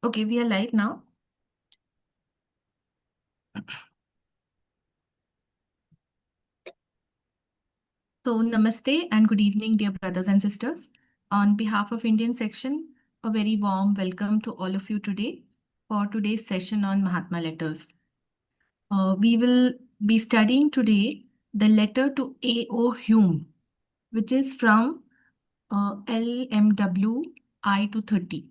Okay, we are live now. So, namaste and good evening, dear brothers and sisters. On behalf of Indian section, a very warm welcome to all of you today for today's session on Mahatma letters. We will be studying today the letter to A.O. Hume, which is from LMW I-30.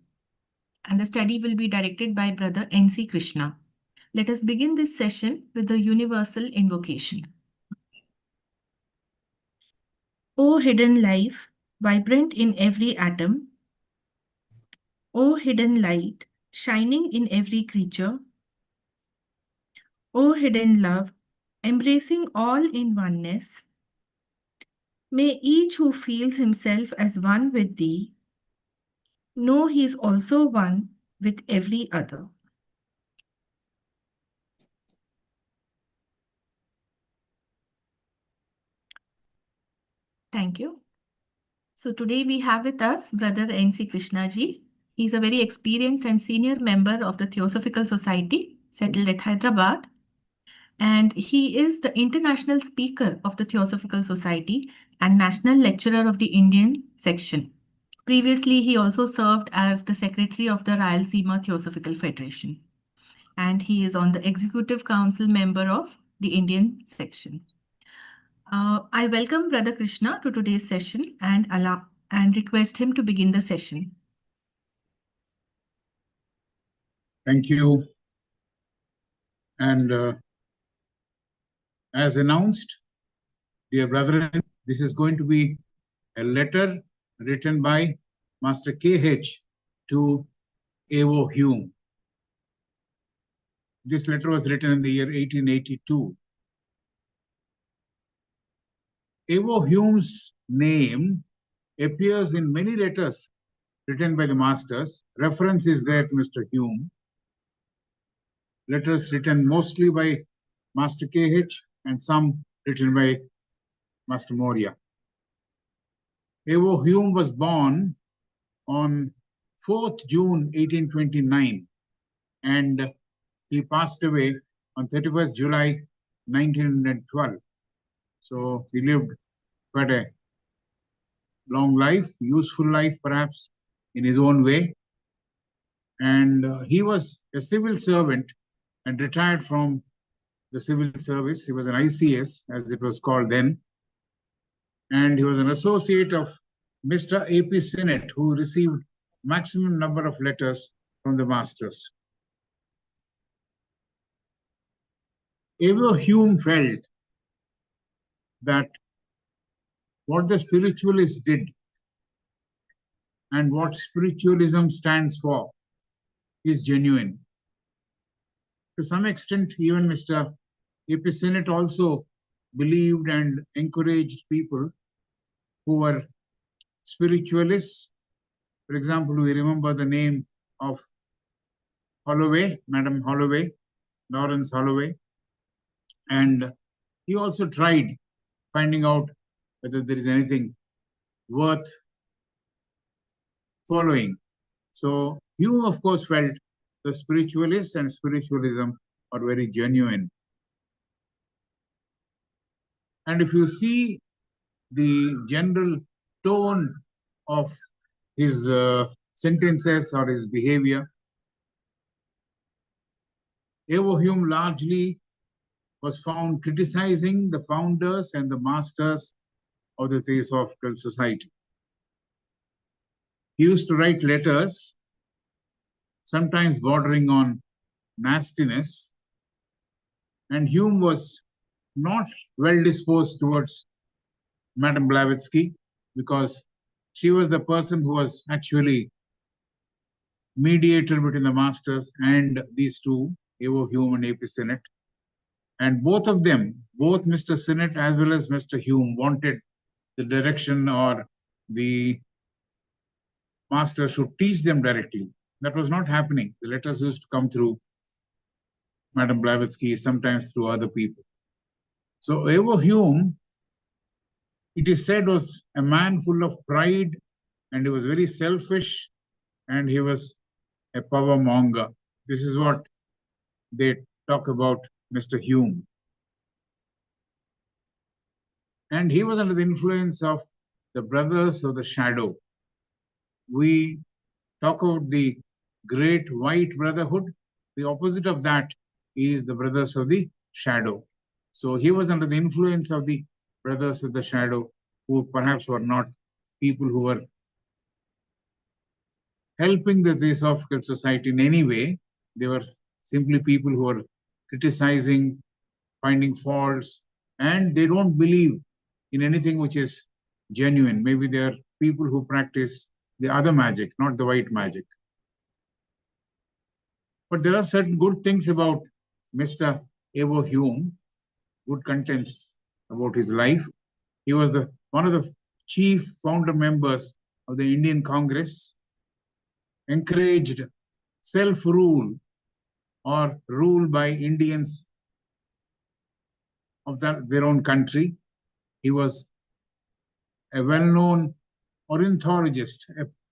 And the study will be directed by Brother N.C. Krishna. Let us begin this session with the universal invocation. O hidden life, vibrant in every atom, O hidden light, shining in every creature, O hidden love, embracing all in oneness, may each who feels himself as one with thee know he is also one with every other. Thank you. So today we have with us Brother N.C. Krishna ji. He is a very experienced and senior member of the Theosophical Society, settled at Hyderabad. And he is the international speaker of the Theosophical Society and national lecturer of the Indian section. Previously, he also served as the secretary of the Rayalaseema Theosophical Federation. And he is on the executive council member of the Indian section. I welcome Brother Krishna to today's session and request him to begin the session. Thank you. And as announced, dear brethren, this is going to be a letter written by Master K.H. to A.O. Hume. This letter was written in the year 1882. A.O. Hume's name appears in many letters written by the masters. Reference is there to Mr. Hume. Letters written mostly by Master K.H. and some written by Master Moria. A.O. Hume was born on 4th June 1829 and he passed away on 31st July 1912. So he lived quite a long life, useful life perhaps in his own way. And he was a civil servant and retired from the civil service. He was an ICS, as it was called then. And he was an associate of Mr. A.P. Sinnet, who received maximum number of letters from the masters. A.O. Hume felt that what the spiritualists did and what spiritualism stands for is genuine. To some extent, even Mr. A.P. Sinnet also believed and encouraged people who were spiritualists. For example, we remember the name of Holloway, Madam Holloway, Lawrence Holloway, and he also tried finding out whether there is anything worth following. So Hume, of course, felt the spiritualists and spiritualism are very genuine. And if you see the general tone of his sentences or his behavior, A.O. Hume largely was found criticizing the founders and the masters of the Theosophical Society. He used to write letters, sometimes bordering on nastiness, and Hume was not well disposed towards Madame Blavatsky because she was the person who was actually mediator between the masters and these two, A.O. Hume and A.P. Sinnet. And both of them, both Mr. Sinnet as well as Mr. Hume, wanted the direction or the master should teach them directly. That was not happening. The letters used to come through Madame Blavatsky, sometimes through other people. So A.O. Hume, it is said, was a man full of pride, and he was very selfish, and he was a power monger. This is what they talk about Mr. Hume. And he was under the influence of the brothers of the shadow. We talk about the great white brotherhood. The opposite of that is the brothers of the shadow. So he was under the influence of the brothers of the shadow, who perhaps were not people who were helping the Theosophical Society in any way. They were simply people who were criticizing, finding faults, and they don't believe in anything which is genuine. Maybe they are people who practice the other magic, not the white magic. But there are certain good things about Mr. Evo Hume, good contents about his life. He was one of the chief founder members of the Indian Congress, encouraged self-rule or rule by Indians of their own country. He was a well-known ornithologist,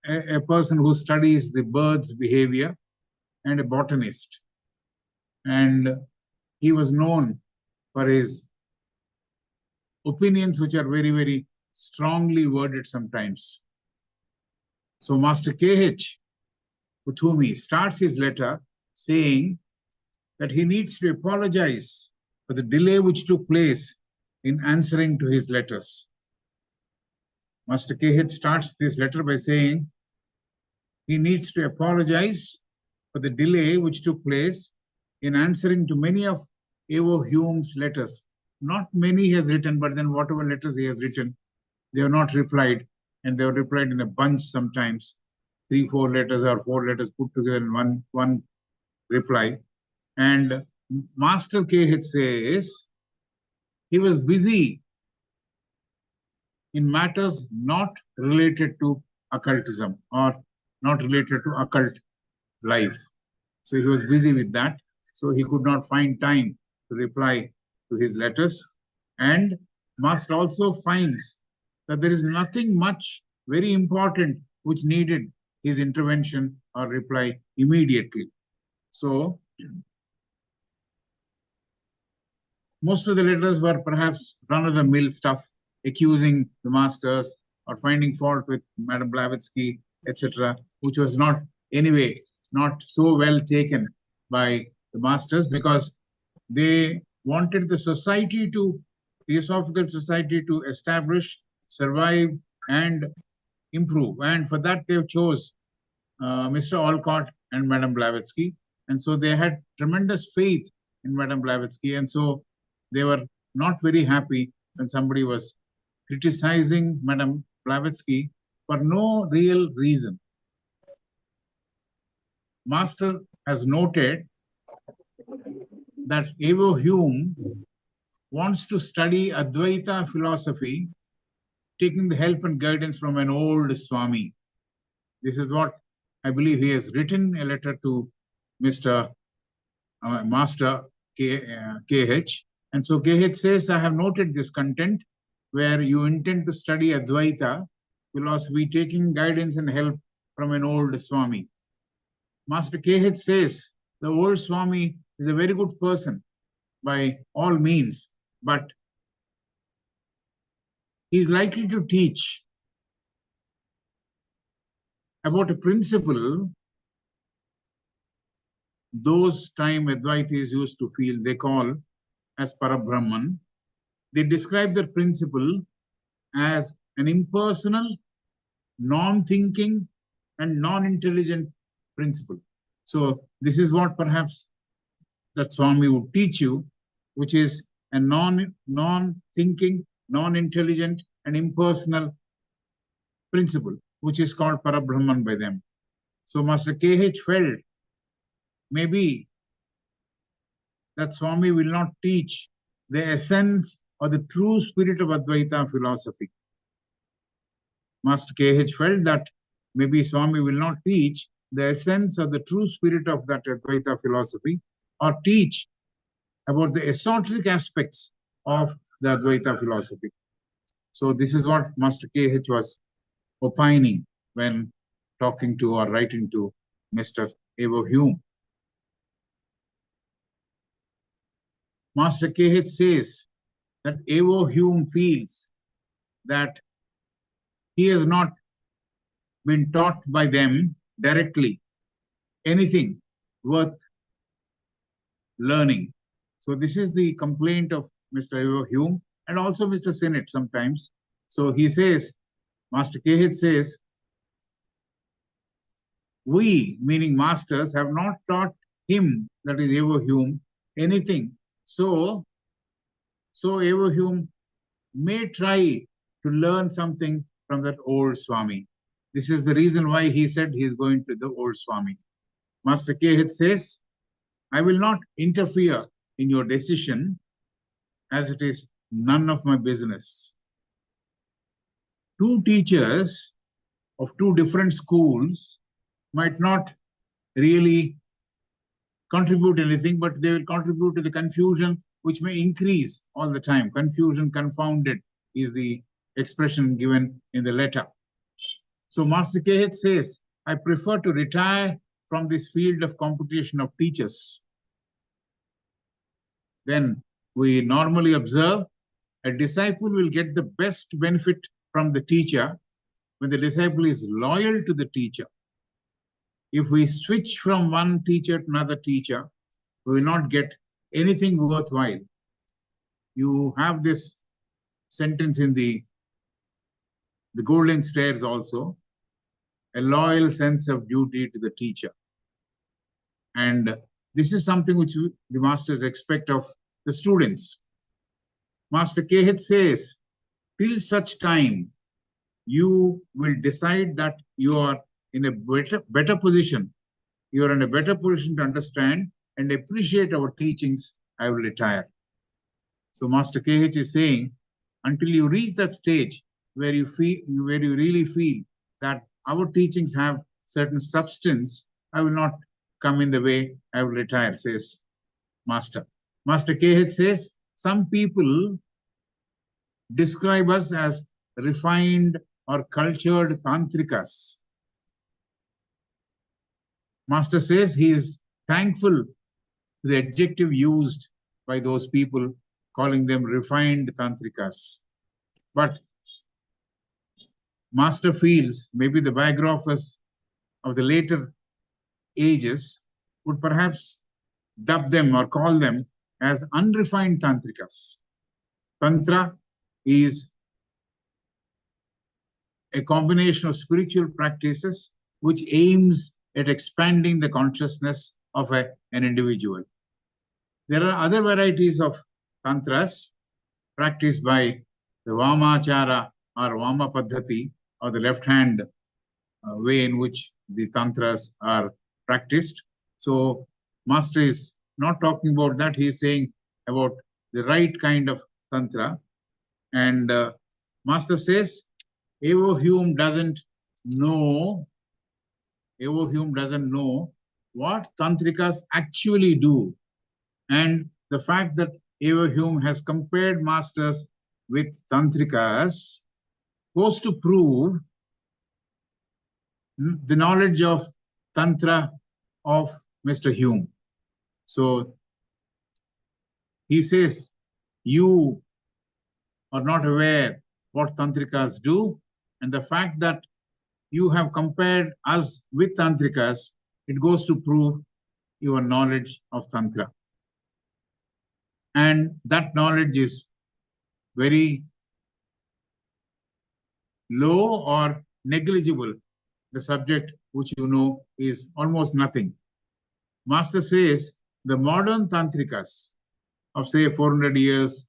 a person who studies the bird's behavior, and a botanist. And he was known for his opinions, which are very, very strongly worded sometimes. So Master K.H., with whom he starts his letter saying that he needs to apologize for the delay which took place in answering to his letters. Master K.H. starts this letter by saying he needs to apologize for the delay which took place in answering to many of Evo Hume's letters. Not many he has written, but then whatever letters he has written, they have not replied, and they have replied in a bunch sometimes, 3, 4 letters or 4 letters put together in one reply. And Master K.H. says he was busy in matters not related to occultism or not related to occult life. So he was busy with that. So he could not find time to reply to his letters. And Master also finds that there is nothing much very important which needed his intervention or reply immediately. So most of the letters were perhaps run-of-the-mill stuff, accusing the masters or finding fault with Madame Blavatsky, etc., which was not anyway not so well taken by the masters, because they wanted the society to, the Theosophical Society, to establish, survive, and improve. And for that, they chose Mr. Alcott and Madame Blavatsky. And so they had tremendous faith in Madame Blavatsky. And so they were not very happy when somebody was criticizing Madame Blavatsky for no real reason. Master has noted that Evo Hume wants to study Advaita philosophy, taking the help and guidance from an old Swami. This is what I believe he has written a letter to Mr. Master K.H. And so K.H. says, I have noted this content where you intend to study Advaita philosophy, taking guidance and help from an old Swami. Master K.H. says, the old Swami is a very good person by all means, but he's likely to teach about a principle those time Advaitis used to feel they call as Parabrahman. They describe the principle as an impersonal, non-thinking, and non-intelligent principle. So this is what perhaps that Swami would teach you, which is a non-thinking, non-intelligent, and impersonal principle, which is called Parabrahman by them. So Master K.H. felt maybe that Swami will not teach the essence or the true spirit of Advaita philosophy. Master K.H. felt that maybe Swami will not teach the essence or the true spirit of that Advaita philosophy, or teach about the esoteric aspects of the Advaita philosophy. So this is what Master K.H. was opining when talking to or writing to Mr. Evo Hume. Master KH says that Evo Hume feels that he has not been taught by them directly anything worth learning. So this is the complaint of Mr. Evo Hume and also Mr. Sinnet sometimes. So he says, Master KH says, we, meaning masters, have not taught him, that is Evo Hume, anything. So Evo Hume may try to learn something from that old Swami. This is the reason why he said he is going to the old Swami. Master KH says, I will not interfere in your decision, as it is none of my business. Two teachers of two different schools might not really contribute anything, but they will contribute to the confusion, which may increase all the time. Confusion confounded is the expression given in the letter. So Master KH says, I prefer to retire from this field of competition of teachers. Then we normally observe a disciple will get the best benefit from the teacher when the disciple is loyal to the teacher. If we switch from one teacher to another teacher, we will not get anything worthwhile. You have this sentence in the Golden Stairs also, a loyal sense of duty to the teacher. And this is something which the masters expect of the students. Master KH says, till such time, you will decide that you are in a better position. You are in a better position to understand and appreciate our teachings, I will retire. So Master KH is saying, until you reach that stage where you really feel that our teachings have certain substance, I will not come in the way, I will retire, says Master. Master KH says, some people describe us as refined or cultured tantrikas. Master says he is thankful to the adjective used by those people, calling them refined tantrikas. But Master feels maybe the biographers of the later ages would perhaps dub them or call them as unrefined tantrikas. Tantra is a combination of spiritual practices which aims at expanding the consciousness of an individual. There are other varieties of tantras practiced by the Vamachara or Vama Paddhati, or the left hand way in which the tantras are practiced. So Master is not talking about that. He is saying about the right kind of tantra. And Master says, Evo Hume doesn't know what tantrikas actually do. And the fact that Evo Hume has compared masters with tantrikas goes to prove the knowledge of tantra of Mr. Hume. So he says, you are not aware what tantrikas do, and the fact that you have compared us with tantrikas, it goes to prove your knowledge of tantra. And that knowledge is very low or negligible. The subject which you know is almost nothing. Master says the modern tantrikas of say 400 years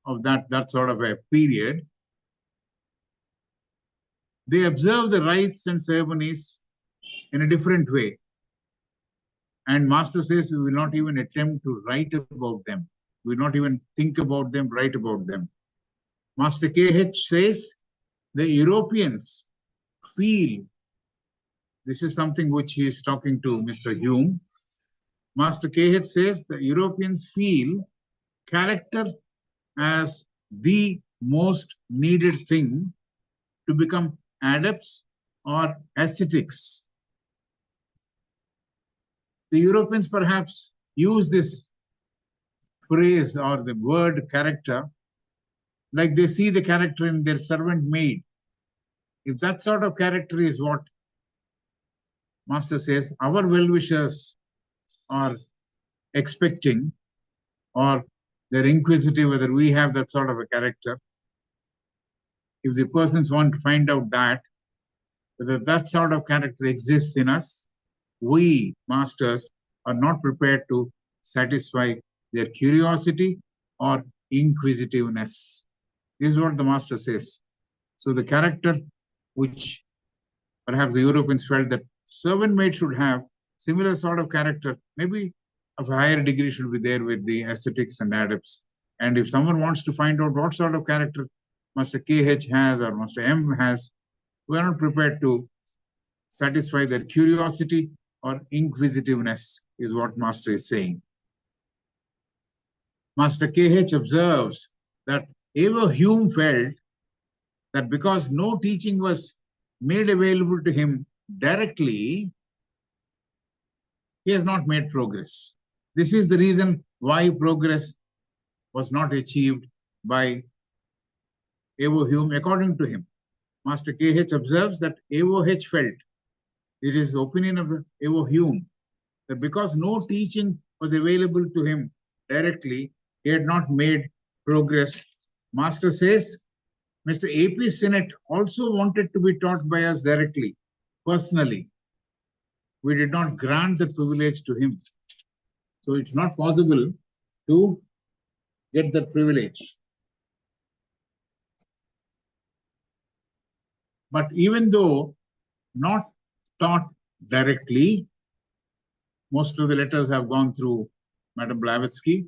of that sort of a period, they observe the rites and ceremonies in a different way. And Master says we will not even attempt to write about them. We will not even think about them, write about them. Master KH says the Europeans feel, this is something which he is talking to Mr. Hume. Master KH says the Europeans feel character as the most needed thing to become adepts or ascetics. The Europeans perhaps use this phrase or the word character like they see the character in their servant maid. If that sort of character is what Master says, our well-wishers are expecting, or they're inquisitive whether we have that sort of a character. If the persons want to find out that, whether that sort of character exists in us, we, masters, are not prepared to satisfy their curiosity or inquisitiveness. This is what the master says. So the character which perhaps the Europeans felt that servant maid should have, similar sort of character, maybe of a higher degree should be there with the ascetics and adepts. And if someone wants to find out what sort of character Master KH has or Master M has, we are not prepared to satisfy their curiosity or inquisitiveness, is what Master is saying. Master KH observes that ever Hume felt that because no teaching was made available to him directly, he has not made progress. This is the reason why progress was not achieved by Evo Hume, according to him. Master KH observes that Evo H felt, it is the opinion of Evo Hume, that because no teaching was available to him directly, he had not made progress. Master says, Mr. A.P. Sinnet also wanted to be taught by us directly, personally. We did not grant the privilege to him. So it's not possible to get that privilege. But even though not taught directly, most of the letters have gone through Madame Blavatsky.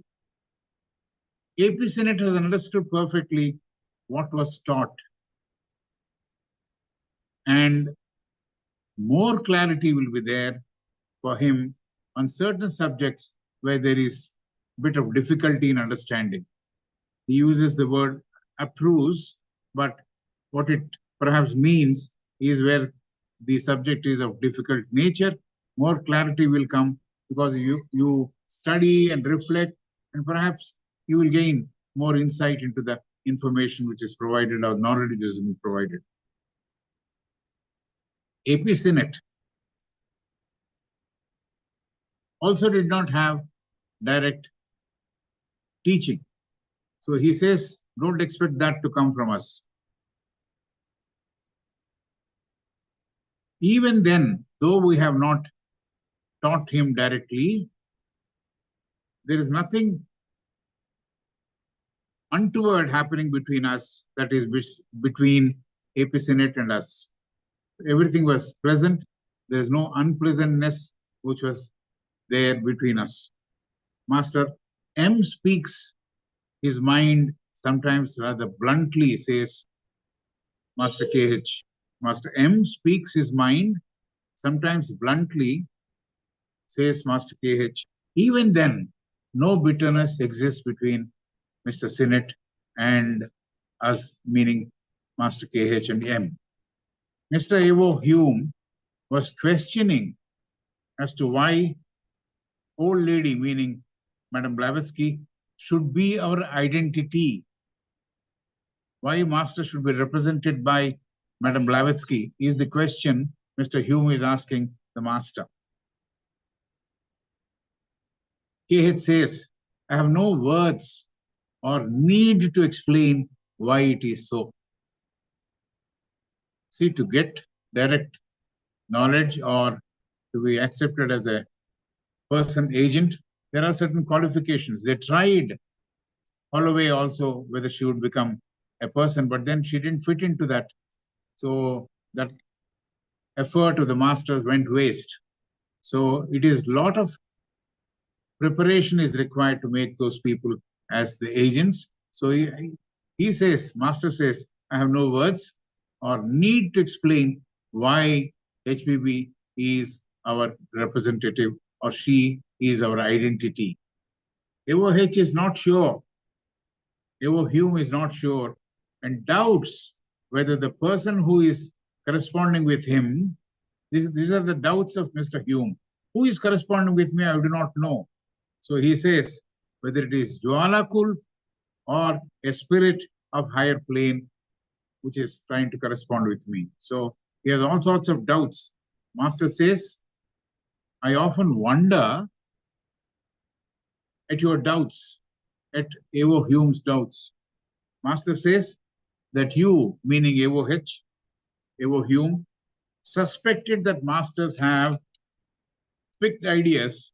A.P. Sinnet has understood perfectly what was taught. And more clarity will be there for him on certain subjects where there is a bit of difficulty in understanding. He uses the word approves, but what it perhaps means is where the subject is of difficult nature, more clarity will come because you study and reflect, and perhaps you will gain more insight into the information which is provided or knowledge which is provided. A.P. Sinnet also did not have direct teaching. So he says, don't expect that to come from us. Even then, though we have not taught him directly, there is nothing untoward happening between us, that is between A.P. Sinnet and us. Everything was pleasant. There is no unpleasantness which was there between us. Master M speaks his mind sometimes rather bluntly, says Master KH. Master M speaks his mind sometimes bluntly, says Master KH. Even then, no bitterness exists between Mr. Sinnet and us, meaning Master KH and M. Mr. Evo Hume was questioning as to why old lady, meaning Madame Blavatsky, should be our identity. Why Master should be represented by Madame Blavatsky is the question Mr. Hume is asking the Master. KH says, I have no words or need to explain why it is so. See, to get direct knowledge or to be accepted as a person agent, there are certain qualifications. They tried Holloway also whether she would become a person, but then she didn't fit into that. So that effort of the masters went waste. So it is a lot of preparation is required to make those people as the agents. So he says, Master says, I have no words or need to explain why HBB is our representative or she is our identity. Evo H is not sure. Evo Hume is not sure and doubts whether the person who is corresponding with him, these are the doubts of Mr. Hume. Who is corresponding with me? I do not know. So he says, whether it is Jwalakul or a spirit of higher plane, which is trying to correspond with me. So he has all sorts of doubts. Master says, I often wonder at your doubts, at Evo Hume's doubts. Master says that you, meaning Evo Hume, suspected that masters have picked ideas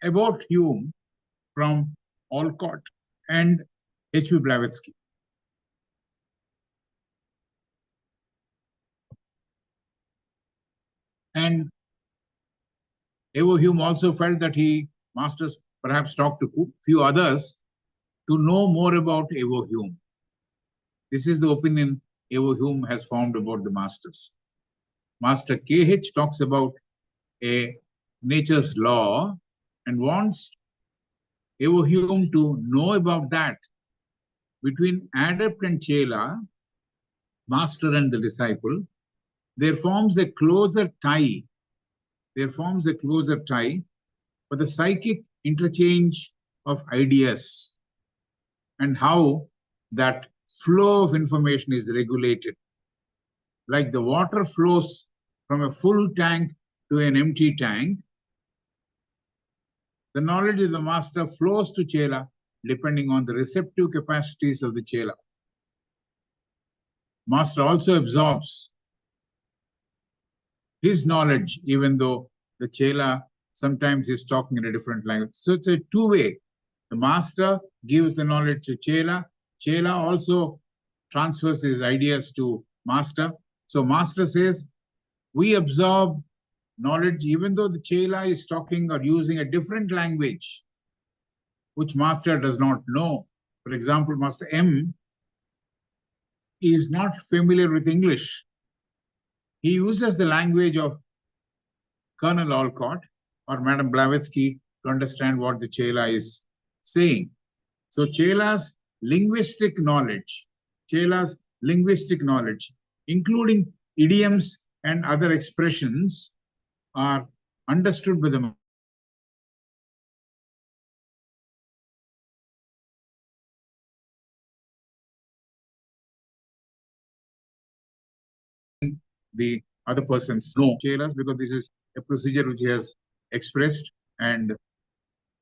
about Hume from Alcott and H.P. Blavatsky. And Evo Hume also felt that masters perhaps talked to a few others to know more about Evo Hume. This is the opinion Evo Hume has formed about the masters. Master K.H. talks about a nature's law and wants Evo Hume to know about that. Between adept and chela, master and the disciple, there forms a closer tie. There forms a closer tie for the psychic interchange of ideas and how that flow of information is regulated. Like the water flows from a full tank to an empty tank, the knowledge of the master flows to chela depending on the receptive capacities of the chela. Master also absorbs his knowledge, even though the chela sometimes is talking in a different language. So it's a two-way. The master gives the knowledge to chela. Chela also transfers his ideas to master. So master says, we absorb knowledge even though the chela is talking or using a different language, which master does not know. For example, Master M is not familiar with English. He uses the language of Colonel Alcott or Madam Blavatsky to understand what the chela is saying. So chela's linguistic knowledge, including idioms and other expressions, are understood by the other person's no chelas, because this is a procedure which he has expressed and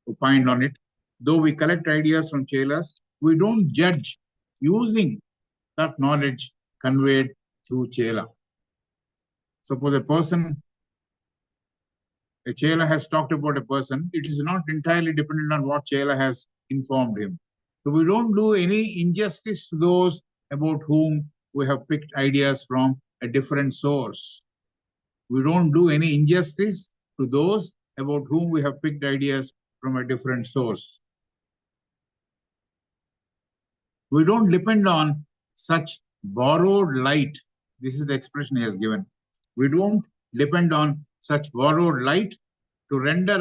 opined on it. Though we collect ideas from chelas, we don't judge using that knowledge conveyed through chela. Suppose a chela has talked about a person, it is not entirely dependent on what chela has informed him. So we don't do any injustice to those about whom we have picked ideas from a different source. We don't do any injustice to those about whom we have picked ideas from a different source. We don't depend on such borrowed light. This is the expression he has given. We don't depend on such borrowed light to render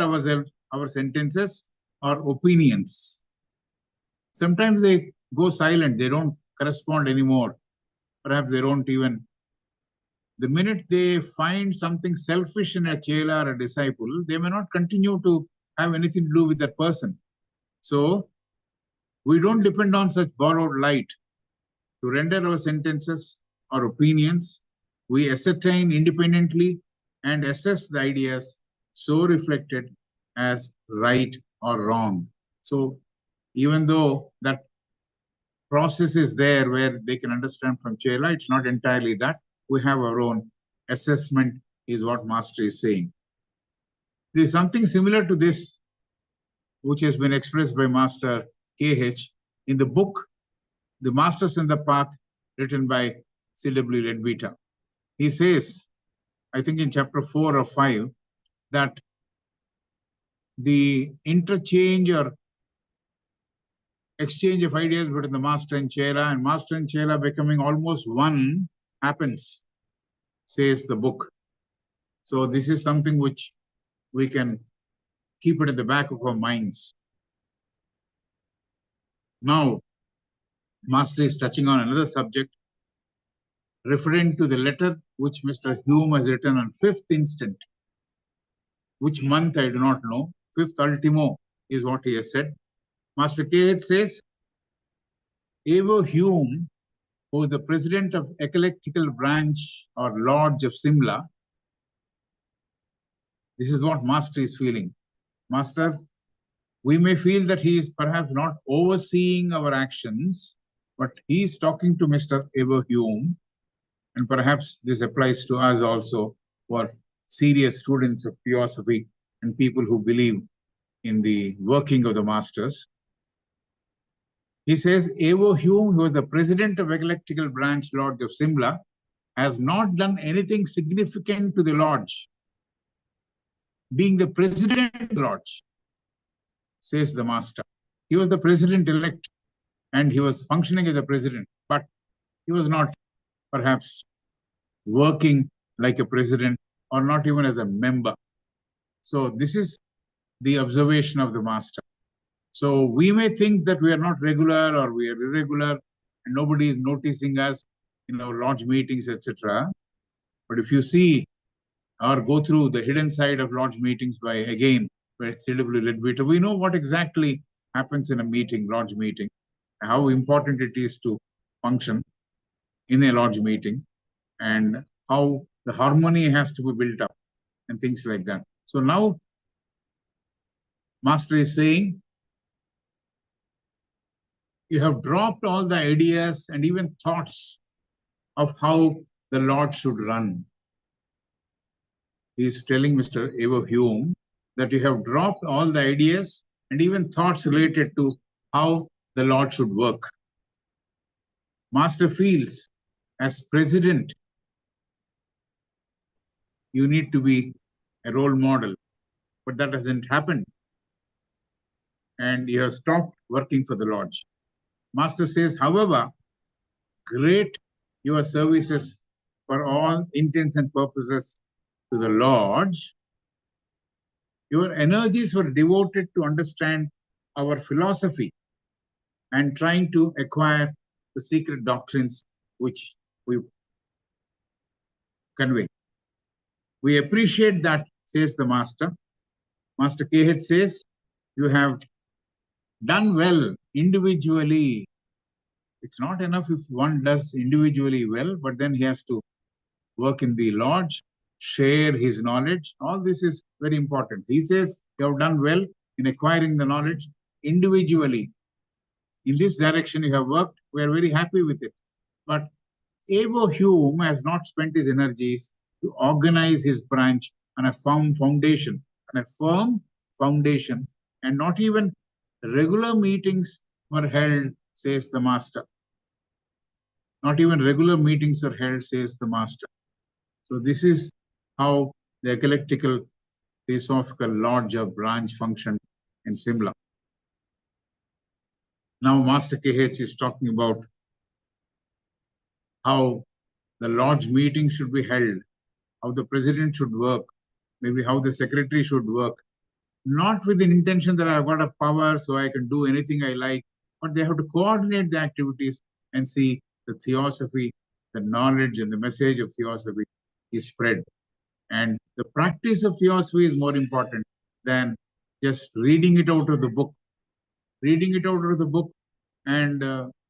our sentences or opinions. Sometimes they go silent, they don't correspond anymore. Perhaps they don't even. The minute they find something selfish in a chela or a disciple, they may not continue to have anything to do with that person. So we don't depend on such borrowed light to render our sentences or opinions. We ascertain independently and assess the ideas so reflected as right or wrong. So even though that process is there where they can understand from chela, it's not entirely that. We have our own assessment, is what Master is saying. There is something similar to this which has been expressed by Master K.H. in the book The Masters and the Path, written by C.W. Leadbeater. He says, I think in chapter 4 or 5, that the interchange or exchange of ideas between the master and chela becoming almost one happens, says the book. So this is something which we can keep it in the back of our minds. Now, Master is touching on another subject, referring to the letter which Mr. Hume has written on 5th instant. Which month I do not know. 5th ultimo is what he has said. Master K.H. says, Evo Hume, who is the president of Eclectical Branch or Lodge of Simla, this is what Master is feeling. Master, we may feel that he is perhaps not overseeing our actions, but he is talking to Mr. Evo Hume, and perhaps this applies to us also for serious students of theosophy and people who believe in the working of the masters. He says, Evo Hume, who was the president of Eclectical Branch Lodge of Simla, has not done anything significant to the lodge. Being the president of the lodge, says the master. He was the president-elect and he was functioning as the president, but he was not perhaps working like a president or not even as a member. So this is the observation of the master. So we may think that we are not regular or we are irregular and nobody is noticing us in our lodge meetings, etc. But if you see or go through the hidden side of lodge meetings by C.W. Leadbeater, we know what exactly happens in a meeting, lodge meeting, how important it is to function in a lodge meeting and how the harmony has to be built up and things like that. So now Master is saying, you have dropped all the ideas and even thoughts of how the lodge should run. He is telling Mr. Evo Hume that you have dropped all the ideas and even thoughts related to how the lodge should work. Master feels, as president, you need to be a role model, but that hasn't happened. And you have stopped working for the lodge. Master says, however, great your services for all intents and purposes to the lodge, your energies were devoted to understand our philosophy and trying to acquire the secret doctrines which we convey. We appreciate that, says the master. Master K.H. says, you have done well individually. It's not enough if one does individually well, but then he has to work in the lodge, share his knowledge. All this is very important. He says, you have done well in acquiring the knowledge individually. In this direction you have worked. We are very happy with it. But Evo Hume has not spent his energies to organize his branch on a firm foundation, and not even regular meetings were held, says the master. Not even regular meetings are held, says the master. So this is how the eclectical theosophical lodge or branch functioned in Simla. Now Master K.H. is talking about how the lodge meeting should be held, how the president should work, maybe how the secretary should work, not with the intention that I've got a power so I can do anything I like, but they have to coordinate the activities and see the theosophy, the knowledge and the message of theosophy is spread. And the practice of theosophy is more important than just reading it out of the book. Reading it out of the book and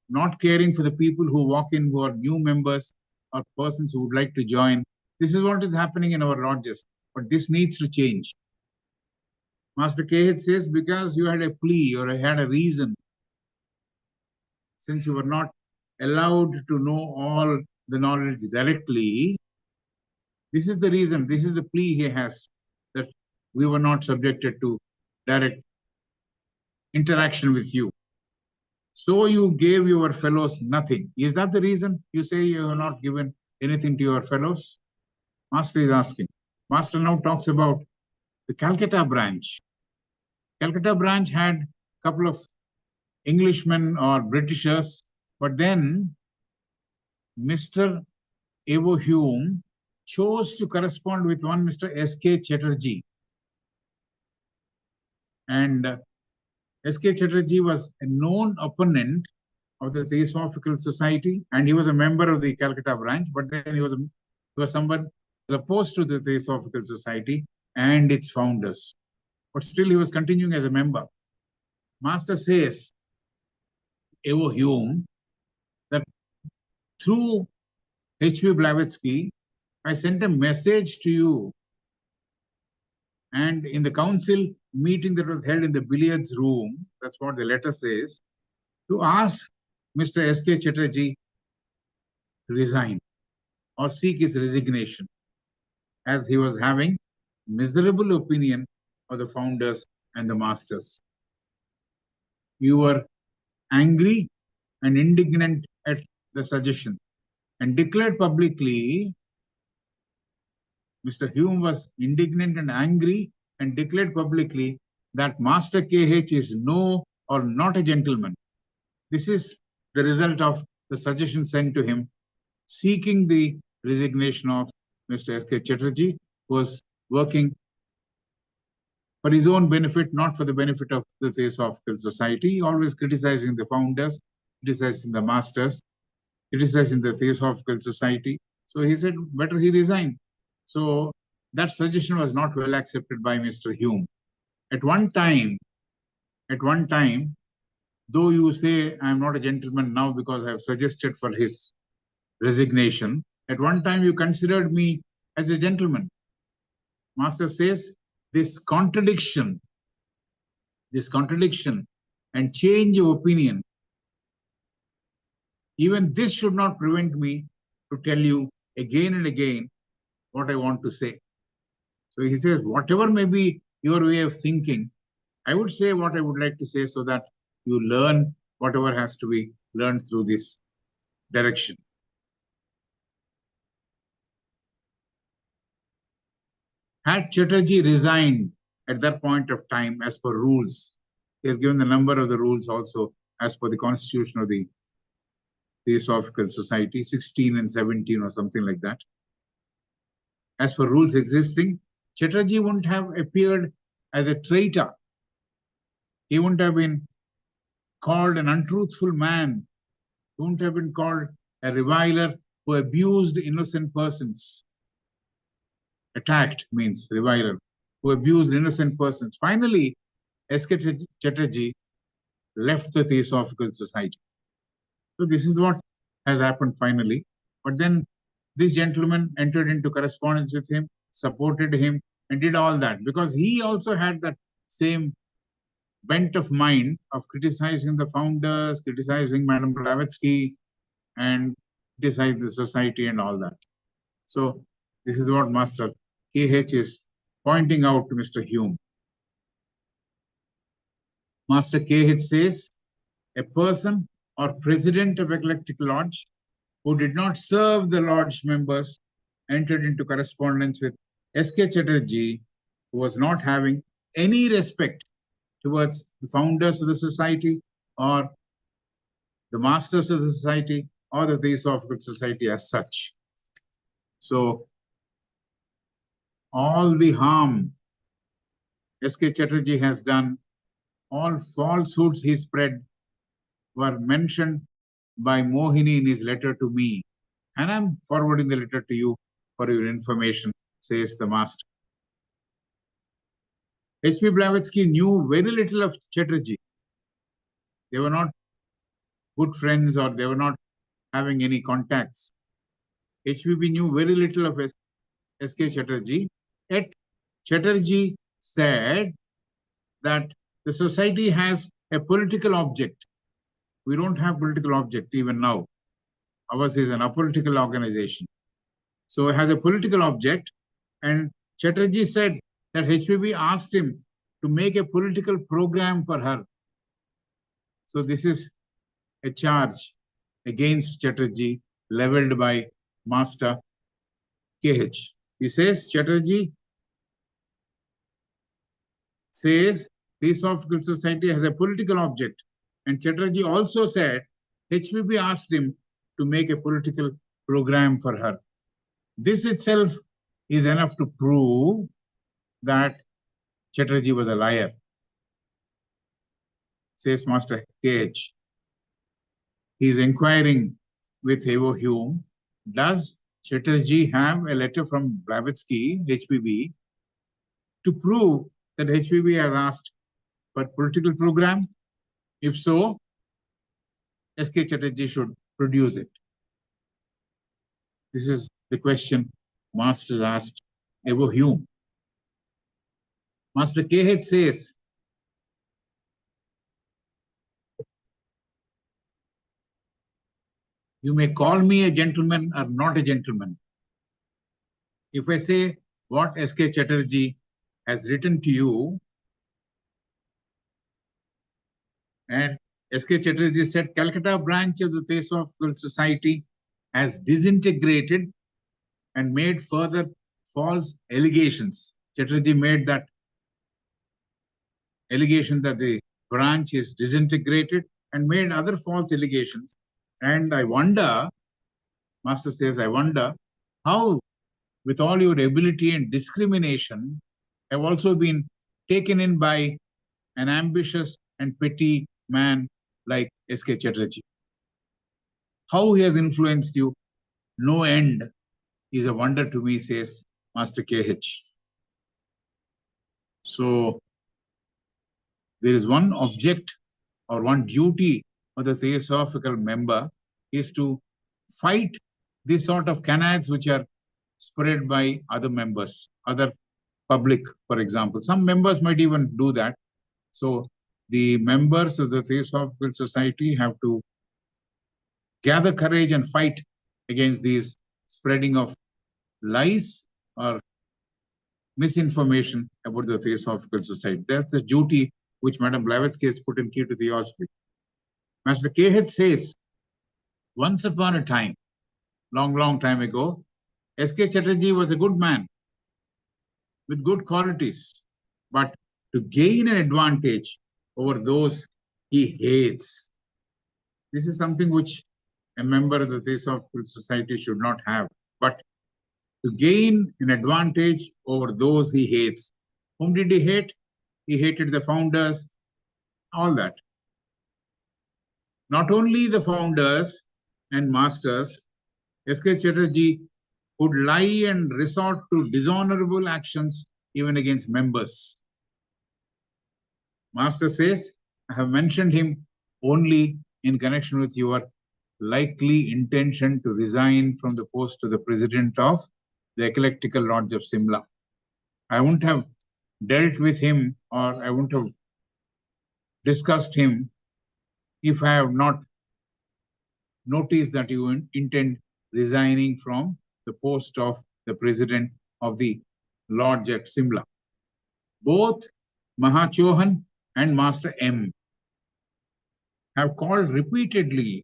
not caring for the people who walk in who are new members or persons who would like to join. This is what is happening in our lodges, but this needs to change. Master K.H. says, because you had a plea or had a reason, since you were not allowed to know all the knowledge directly, this is the reason, this is the plea he has, that we were not subjected to direct interaction with you. So you gave your fellows nothing. Is that the reason you say you have not given anything to your fellows? Master is asking. Master now talks about the Calcutta branch. Calcutta branch had a couple of Englishmen or Britishers, but then Mr. Evo Hume chose to correspond with one Mr. S.K. Chatterjee. And S.K. Chatterjee was a known opponent of the Theosophical Society, and he was a member of the Calcutta branch, but then he was someone opposed to the Theosophical Society, and its founders. But still he was continuing as a member. Master says, Evo Hume, that through H.P. Blavatsky, I sent a message to you, and in the council meeting that was held in the billiards room, that's what the letter says, to ask Mr. S.K. Chatterjee to resign or seek his resignation, as he was having miserable opinion of the founders and the masters. You were angry and indignant at the suggestion and declared publicly, Mr. Hume was indignant and angry and declared publicly that Master KH is no or not a gentleman. This is the result of the suggestion sent to him, seeking the resignation of Mr. S.K. Chatterjee, who was working for his own benefit, not for the benefit of the Theosophical Society, always criticizing the founders, criticizing the masters, criticizing the Theosophical Society. So he said, better he resign. So that suggestion was not well accepted by Mr. Hume. At one time, though you say I am not a gentleman now because I have suggested for his resignation, at one time you considered me as a gentleman. Master says this contradiction and change of opinion, even this should not prevent me to tell you again and again what I want to say. So he says, whatever may be your way of thinking, I would say what I would like to say so that you learn whatever has to be learned through this direction. Had Chatterjee resigned at that point of time as per rules, he has given the number of the rules also as per the constitution of the Theosophical Society, 16 and 17 or something like that. As per rules existing, Chatterjee wouldn't have appeared as a traitor. He wouldn't have been called an untruthful man. He wouldn't have been called a reviler who abused innocent persons. Attacked means reviler, who abused innocent persons. Finally, S.K. Chatterjee left the Theosophical Society. So this is what has happened finally. But then this gentleman entered into correspondence with him, supported him, and did all that because he also had that same bent of mind of criticizing the founders, criticizing Madame Blavatsky, and criticizing the society and all that. So this is what Master KH is pointing out to Mr. Hume. Master KH says, a person or president of Eclectic Lodge who did not serve the lodge members entered into correspondence with S.K. Chatterjee, who was not having any respect towards the founders of the society or the masters of the society or the Theosophical Society as such. So all the harm S.K. Chatterjee has done, all falsehoods he spread were mentioned by Mohini in his letter to me. And I'm forwarding the letter to you for your information, says the master. H.P. Blavatsky knew very little of Chatterjee. They were not good friends or they were not having any contacts. HPB knew very little of S.K. Chatterjee. Yet Chatterjee said that the society has a political object. We don't have political object even now. Ours is an apolitical organization. So it has a political object. And Chatterjee said that HPB asked him to make a political program for her. So this is a charge against Chatterjee leveled by Master KH. He says Chatterjee says Theosophical Society has a political object. And Chatterjee also said HPB asked him to make a political program for her. This itself is enough to prove that Chatterjee was a liar, says Master KH. He is inquiring with Evo Hume, does Chatterjee have a letter from Blavatsky, HPB, to prove that HPB has asked for political program? If so, S.K. Chatterjee should produce it. This is the question Masters asked about Hume. Master K.H. says, you may call me a gentleman or not a gentleman. If I say what S.K. Chatterjee has written to you, and S.K. Chatterjee said Calcutta branch of the Theosophical Society has disintegrated and made further false allegations. Chatterjee made that allegation that the branch is disintegrated and made other false allegations. And I wonder, Master says, I wonder how, with all your ability and discrimination, have also been taken in by an ambitious and petty man like S.K. Chatterjee. How he has influenced you, no end, is a wonder to me, says Master K.H. So there is one object or one duty of the Theosophical member is to fight this sort of canards which are spread by other members, other public, for example. Some members might even do that. So the members of the Theosophical Society have to gather courage and fight against these spreading of lies or misinformation about the Theosophical Society. That's the duty which Madam Blavatsky has put in Key to Theosophy. Master K.H. says, once upon a time, long time ago, S.K. Chatterjee was a good man with good qualities, but to gain an advantage over those he hates. This is something which a member of the Theosophical Society should not have, but to gain an advantage over those he hates. Whom did he hate? He hated the founders, all that. Not only the founders and masters, S.K. Chatterjee would lie and resort to dishonorable actions even against members. Master says, I have mentioned him only in connection with your likely intention to resign from the post of the president of the Eclectical Lodge of Simla. I wouldn't have dealt with him or I wouldn't have discussed him if I have not noticed that you intend resigning from the post of the president of the lodge at Simla. Both Mahachohan and Master M have called repeatedly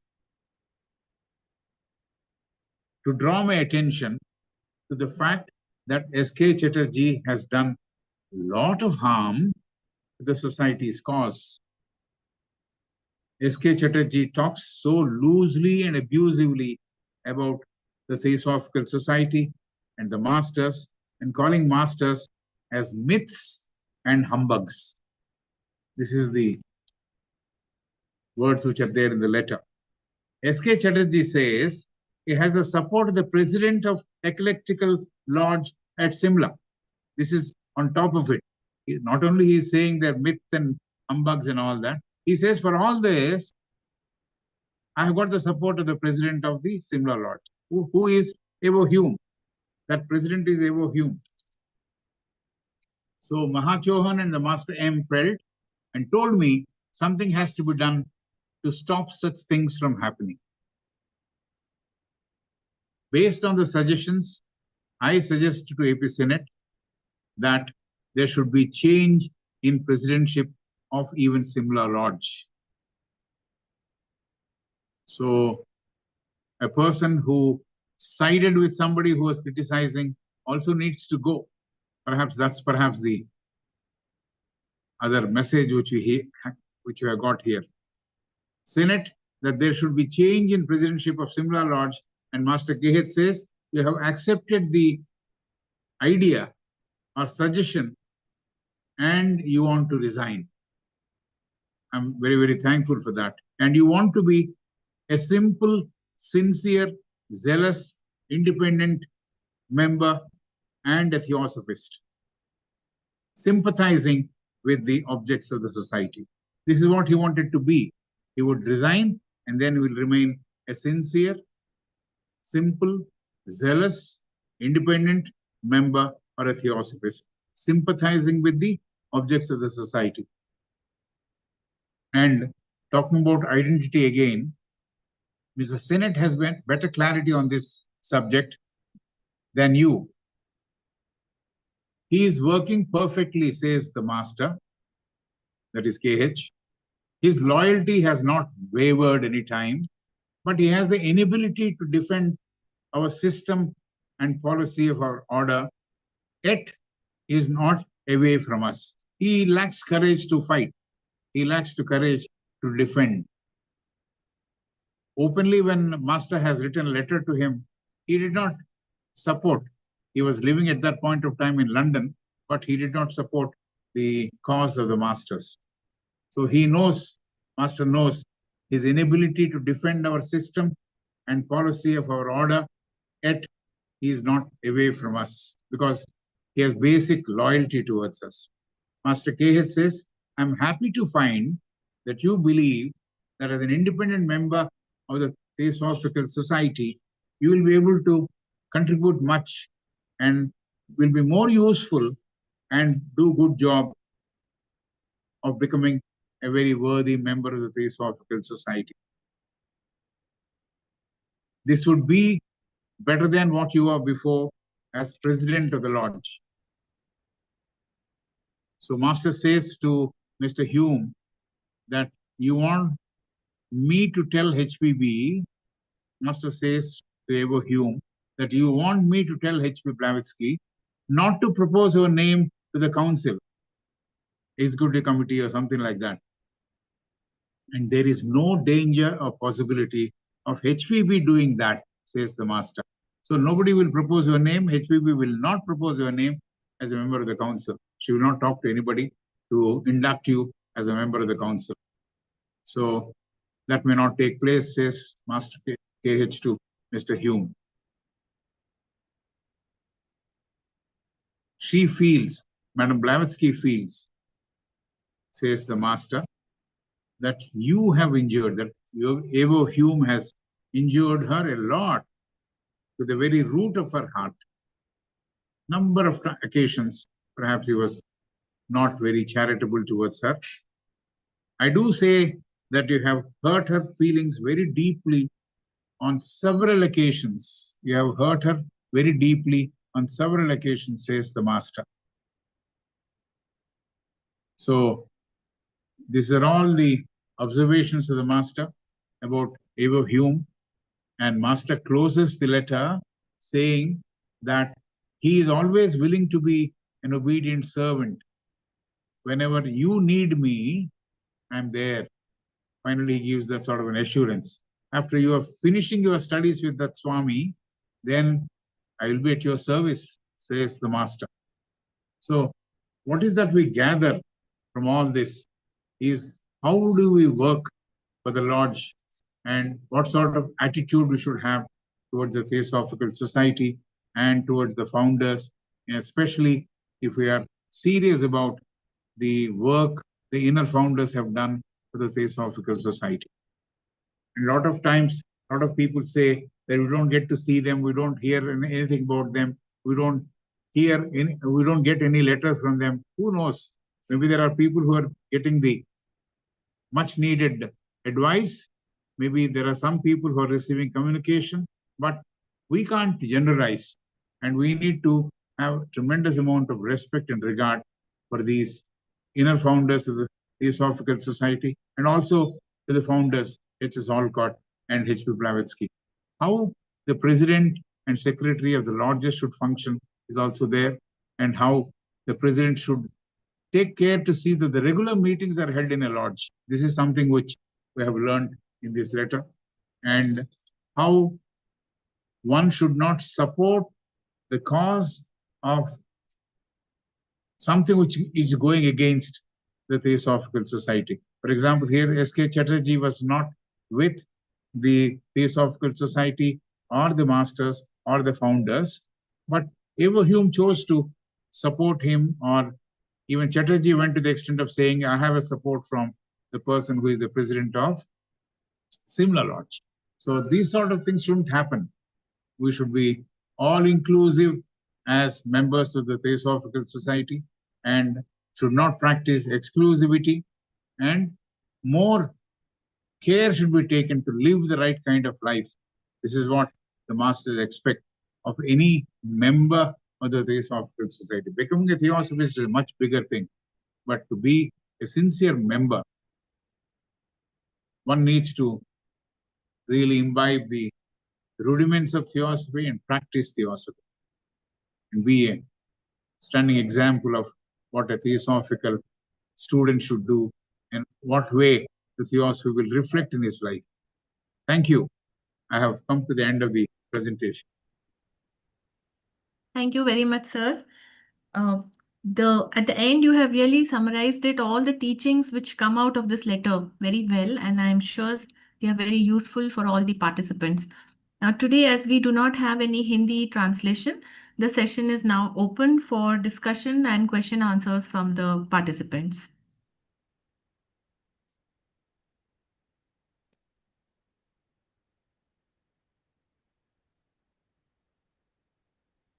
to draw my attention to the fact that S.K. Chatterjee has done a lot of harm to the society's cause. S.K. Chatterjee talks so loosely and abusively about the Theosophical Society and the masters, and calling masters as myths and humbugs. This is the words which are there in the letter. S.K. Chatterjee says he has the support of the president of Eclectical Lodge at Simla. This is on top of it. Not only he is saying they're myths and humbugs and all that, he says for all this, I have got the support of the president of the Simla Lodge, who is Evo Hume. That president is Evo Hume. So Mahachohan and the Master M felt and told me something has to be done to stop such things from happening. Based on the suggestions, I suggest to AP Sinnet that there should be change in presidentship of even Simla Lodge. So a person who sided with somebody who was criticizing also needs to go. Perhaps that's the other message which we have got here. Sinnet, that there should be change in presidentship of Simla Lodge, and Master K.H. says you have accepted the idea or suggestion and you want to resign. I'm very thankful for that. And you want to be a simple, sincere, zealous, independent member and a theosophist. sympathizing with the objects of the society. This is what he wanted to be. He would resign and then will remain a sincere, simple, zealous, independent member or a theosophist, sympathizing with the objects of the society. And talking about identity again, Mr. Sinnet has better clarity on this subject than you. He is working perfectly, says the master, that is KH. His loyalty has not wavered any time, but he has the inability to defend our system and policy of our order, yet is not away from us. He lacks courage to fight. He lacks the courage to defend. Openly, when master has written a letter to him, he did not support. He was living at that point of time in London, but he did not support the cause of the masters. So he knows, master knows, his inability to defend our system and policy of our order, yet he is not away from us because he has basic loyalty towards us. Master KH says, I'm happy to find that you believe that as an independent member of the Theosophical Society, you will be able to contribute much and will be more useful and do good job of becoming a very worthy member of the Theosophical Society. This would be better than what you were before as president of the lodge. So master says to Mr. Hume that you want me to tell HPB, master says to Evo Hume, that you want me to tell HP Blavatsky not to propose your name to the council, executive committee or something like that. And there is no danger or possibility of HPB doing that, says the master. So nobody will propose your name. HPB will not propose your name as a member of the council. She will not talk to anybody to induct you as a member of the council. So that may not take place, says Master KH to Mr. Hume. She feels, Madam Blavatsky feels, says the master, that you have injured, that Evo Hume has injured her a lot to the very root of her heart. Number of occasions, perhaps he was not very charitable towards her. I do say that you have hurt her feelings very deeply on several occasions. You have hurt her very deeply on several occasions, says the master. So these are all the observations of the master about Evo Hume, and master closes the letter saying that he is always willing to be an obedient servant. Whenever you need me, I'm there. Finally, he gives that sort of an assurance. After you are finishing your studies with that Swami, then I will be at your service, says the master. So what is that we gather from all this is how do we work for the lodge and what sort of attitude we should have towards the Theosophical Society and towards the founders, especially if we are serious about the work the inner founders have done for the Theosophical Society. And a lot of times, a lot of people say that we don't get to see them, we don't hear anything about them, we don't get any letters from them. Who knows? Maybe there are people who are getting the much needed advice. Maybe there are some people who are receiving communication, but we can't generalize. And we need to have a tremendous amount of respect and regard for these inner founders of the Theosophical Society and also to the founders, H.S. Alcott and H.P. Blavatsky. How the president and secretary of the lodges should function is also there, and how the president should take care to see that the regular meetings are held in a lodge. This is something which we have learned in this letter, and how one should not support the cause of something which is going against the Theosophical Society. For example, here S.K. Chatterjee was not with the Theosophical Society or the masters or the founders, but Evo Hume chose to support him, or Even Chatterjee went to the extent of saying, I have a support from the person who is the president of Simla Lodge. So these sort of things shouldn't happen. We should be all inclusive as members of the Theosophical Society and should not practice exclusivity, and more care should be taken to live the right kind of life. This is what the masters expect of any member of the Theosophical Society. Becoming a Theosophist is a much bigger thing, but to be a sincere member, one needs to really imbibe the rudiments of Theosophy and practice Theosophy and be a standing example of what a Theosophical student should do and what way the Theosophy will reflect in his life. Thank you. I have come to the end of the presentation. Thank you very much, sir. Uh, at the end, you have really summarized it, all the teachings which come out of this letter very well, and I'm sure they are very useful for all the participants. Now, today, as we do not have any Hindi translation, the session is now open for discussion and question answers from the participants.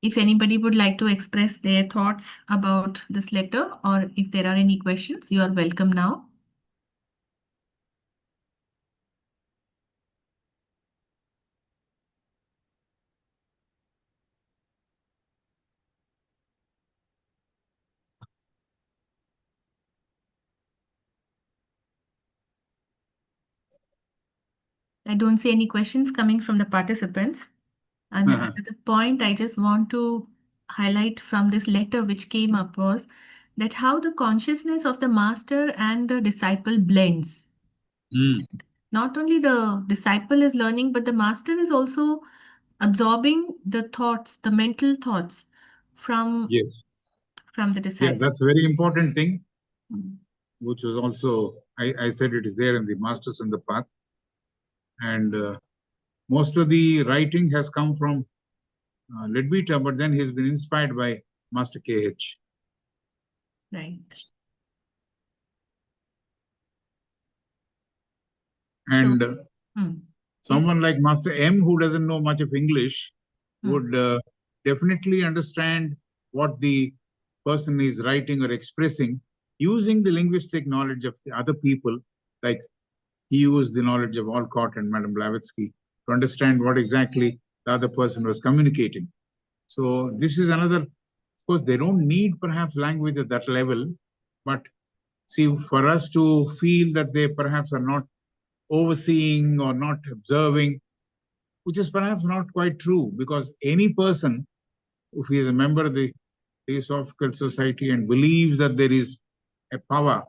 If anybody would like to express their thoughts about this letter, or if there are any questions, you are welcome now. I don't see any questions coming from the participants. And the point I just want to highlight from this letter which came up was that how the consciousness of the master and the disciple blends. Not only the disciple is learning, but the master is also absorbing the thoughts, the mental thoughts from Yes. the Yeah, disciple. that's a very important thing, Mm. which was also, I said it is there in the Masters on the Path. And most of the writing has come from Leadbeater, but then he's been inspired by Master KH. Right. And So, yes. someone like Master M, who doesn't know much of English, Mm. would definitely understand what the person is writing or expressing using the linguistic knowledge of the other people, like he used the knowledge of Alcott and Madame Blavatsky to understand what exactly the other person was communicating. So this is another, of course, they don't need perhaps language at that level, but see, for us to feel that they perhaps are not overseeing or not observing, which is perhaps not quite true, because any person, if he is a member of the Theosophical Society and believes that there is a power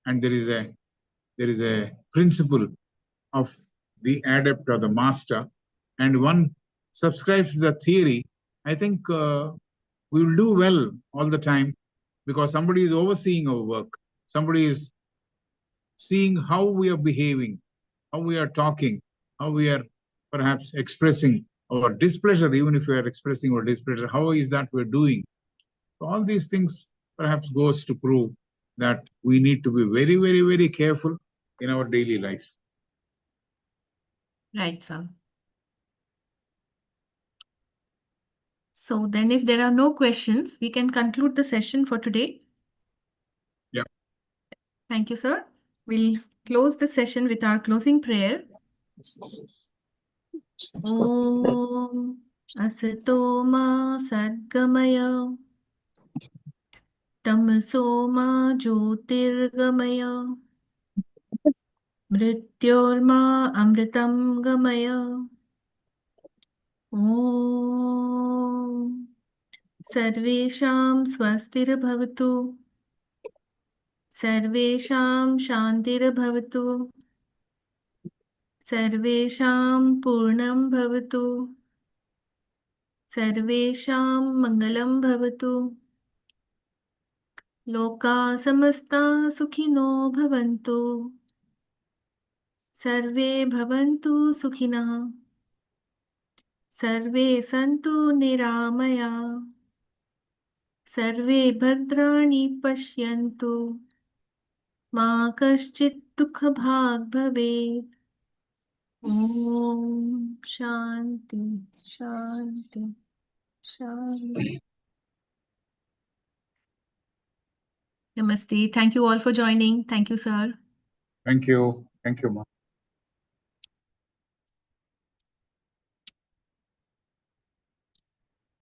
and there is a principle of the adept or the master, and one subscribes to the theory, I think we will do well all the time, because somebody is overseeing our work. Somebody is seeing how we are behaving, how we are talking, how we are perhaps expressing our displeasure, even if we are expressing our displeasure, how is that we're doing. So all these things perhaps goes to prove that we need to be very, very, very careful in our daily life. Right, sir. So then if there are no questions, we can conclude the session for today. Yeah. Thank you, sir. We'll close the session with our closing prayer. Om Asato Ma Sadgamaya Tamaso Ma Jyotirgamaya Mrityorma Amritam Gamaya. Om Sarvesham Swastirabhavatu Sarvesham Shantirabhavatu Sarvesham Purnam Bhavatu Sarvesham Mangalam Bhavatu Loka Samasta Sukhino Bhavantu Sarve Bhavantu Sukhinah Sarve Santu Niramaya सर्वे भद्राणि पश्यन्तु मा कश्चित् दुःखभाग् भवेत्। ॐ शान्ति शान्ति शान्ति. Namaste. Thank you all for joining. Thank you, sir. Thank you. Thank you, Ma.